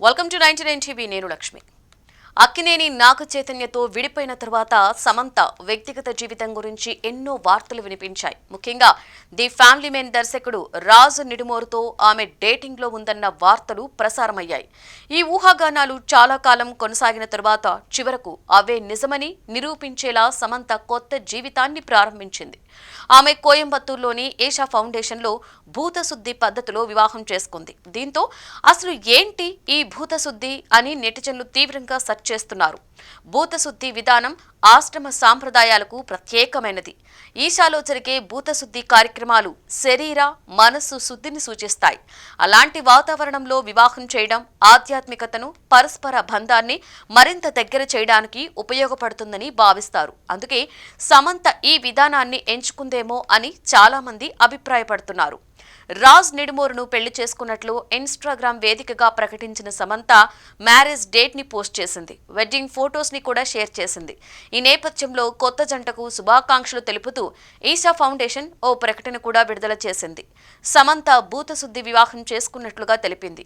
Welcome to 99 TV. నేను లక్ష్మి. అక్కినేని నాగ చైతన్యతో విడిపోయిన తర్వాత సమంత వ్యక్తిగత జీవితం గురించి ఎన్నో వార్తలు వినిపించాయి. ముఖ్యంగా ది ఫ్యామిలీ మెన్ దర్శకుడు రాజు నిడుమోరుతో ఆమె డేటింగ్ లో ఉందన్న వార్తలు ప్రసారమయ్యాయి. ఈ ఊహాగానాలు చాలా కాలం కొనసాగిన తర్వాత చివరకు అవే నిజమని నిరూపించేలా సమంత కొత్త జీవితాన్ని ప్రారంభించింది. ఆమె కోయంబత్తూరులోని ఏషా ఫౌండేషన్ లో భూతశుద్ధి పద్ధతిలో వివాహం చేసుకుంది. దీంతో అసలు ఏంటి ఈ భూతశుద్ధి అని నెటిజన్లు తీవ్రంగా సెర్చ్ చేస్తున్నారు. భూతశుద్ధి విధానం ఆశ్రమ సాంప్రదాయాలకు ప్రత్యేకమైనది. ఈశాలో జరిగే భూతశుద్ధి కార్యక్రమాలు శరీర మనస్సు శుద్ధిని సూచిస్తాయి. అలాంటి వాతావరణంలో వివాహం చేయడం ఆధ్యాత్మికతను పరస్పర బంధాన్ని మరింత దగ్గర చేయడానికి ఉపయోగపడుతుందని భావిస్తారు. అందుకే సమంత ఈ విధానాన్ని ఎంచుకుందేమో అని చాలా మంది అభిప్రాయపడుతున్నారు. రాజ్ నిడుమోరును పెళ్లి చేసుకున్నట్లు ఇన్స్టాగ్రామ్ వేదికగా ప్రకటించిన సమంత మ్యారేజ్ డేట్ ని పోస్ట్ చేసింది. వెడ్డింగ్ ఫోటోస్ ని కూడా షేర్ చేసింది. ఈ నేపథ్యంలో కొత్త జంటకు శుభాకాంక్షలు తెలుపుతూ ఈషా ఫౌండేషన్ ఓ ప్రకటన కూడా విడుదల చేసింది. సమంత భూతశుద్ధి వివాహం చేసుకున్నట్లుగా తెలిపింది.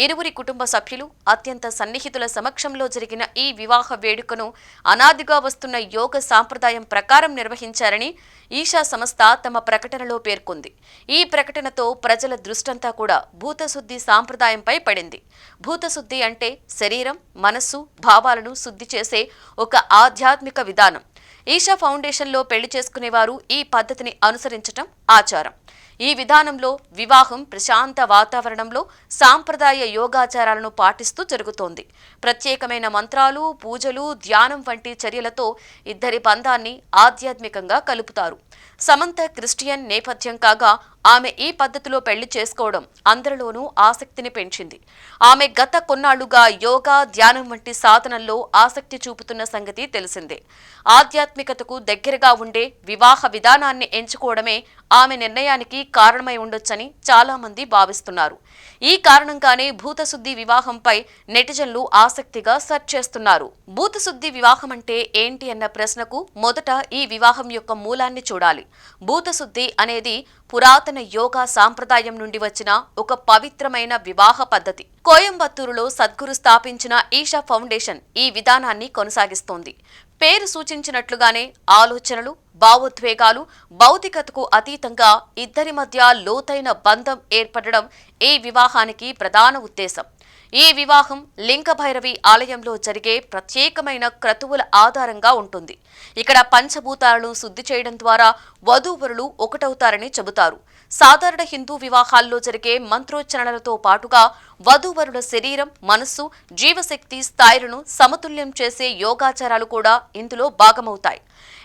ఇరువురి కుటుంబ సభ్యులు అత్యంత సన్నిహితుల సమక్షంలో జరిగిన ఈ వివాహ వేడుకను అనాదిగా వస్తున్న యోగ సాంప్రదాయం ప్రకారం నిర్వహించారని ఈషా సంస్థ తమ ప్రకటనలో పేర్కొంది. ఈ ప్రకటనతో ప్రజల దృష్టంతా కూడా భూతశుద్ధి సాంప్రదాయంపై పడింది. భూతశుద్ధి అంటే శరీరం, మనస్సు, భావాలను శుద్ధి చేసే ఒక ఆధ్యాత్మిక విధానం. ఈషా ఫౌండేషన్లో పెళ్లి చేసుకునేవారు ఈ పద్ధతిని అనుసరించటం ఆచారం. ఈ విధానంలో వివాహం ప్రశాంత వాతావరణంలో సాంప్రదాయ యోగాచారాలను పాటిస్తూ జరుగుతోంది. ప్రత్యేకమైన మంత్రాలు, పూజలు, ధ్యానం వంటి చర్యలతో ఇద్దరి బంధాన్ని ఆధ్యాత్మికంగా కలుపుతారు. సమంత క్రిస్టియన్ నేపథ్యం కాగా ఆమె ఈ పద్ధతిలో పెళ్లి చేసుకోవడం అందరిలోనూ ఆసక్తిని పెంచింది. ఆమె గత కొన్నాళ్లుగా యోగా, ధ్యానం వంటి సాధనల్లో ఆసక్తి చూపుతున్న సంగతి తెలిసిందే. ఆధ్యాత్మికతకు దగ్గరగా ఉండే వివాహ విధానాన్ని ఎంచుకోవడమే ఆమె నిర్ణయానికి కారణమై ఉండొచ్చని చాలా మంది భావిస్తున్నారు. ఈ కారణంగానే భూతశుద్ధి వివాహంపై నెటిజన్లు ఆసక్తిగా సెర్చ్ చేస్తున్నారు. భూతశుద్ధి వివాహం అంటే ఏంటి అన్న ప్రశ్నకు మొదట ఈ వివాహం యొక్క మూలాన్ని చూడాలి. భూతశుద్ధి అనేది పురాతన యోగా సాంప్రదాయం నుండి వచ్చిన ఒక పవిత్రమైన వివాహ పద్ధతి. కోయంబత్తూరులో సద్గురు స్థాపించిన ఈషా ఫౌండేషన్ ఈ విధానాన్ని కొనసాగిస్తోంది. పేరు సూచించినట్లుగానే ఆలోచనలు, భావోద్వేగాలు, భౌతికతకు అతీతంగా ఇద్దరి మధ్య లోతైన బంధం ఏర్పడడం ఈ వివాహానికి ప్రధాన ఉద్దేశం. ఈ వివాహం లింగభైరవి ఆలయంలో జరిగే ప్రత్యేకమైన క్రతువుల ఆధారంగా ఉంటుంది. ఇక్కడ పంచభూతాలను శుద్ధి చేయడం ద్వారా వధూవరులు ఒకటవుతారని చెబుతారు. సాధారణ హిందూ వివాహాల్లో జరిగే మంత్రోచ్చరణలతో పాటుగా వధూవరుల శరీరం, మనస్సు, జీవశక్తి స్థాయిలను సమతుల్యం చేసే యోగాచారాలు కూడా ఇందులో భాగమవుతాయి.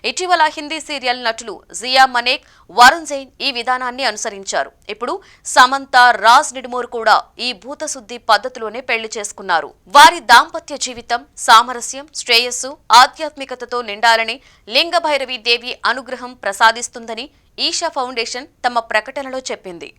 ఇటీవల హిందీ సీరియల్ నటులు జియా మనేక్, వరుణ్ జైన్ ఈ విధానాన్ని అనుసరించారు. ఇప్పుడు సమంత, రాజ్ నిడుమోరు కూడా ఈ భూతశుద్ధి పద్ధతిలోనే పెళ్లి చేసుకున్నారు. వారి దాంపత్య జీవితం సామరస్యం, శ్రేయస్సు, ఆధ్యాత్మికతతో నిండాలని, లింగభైరవి దేవి అనుగ్రహం ప్రసాదిస్తుందని ఈషా ఫౌండేషన్ తమ ప్రకటనలో చెప్పింది.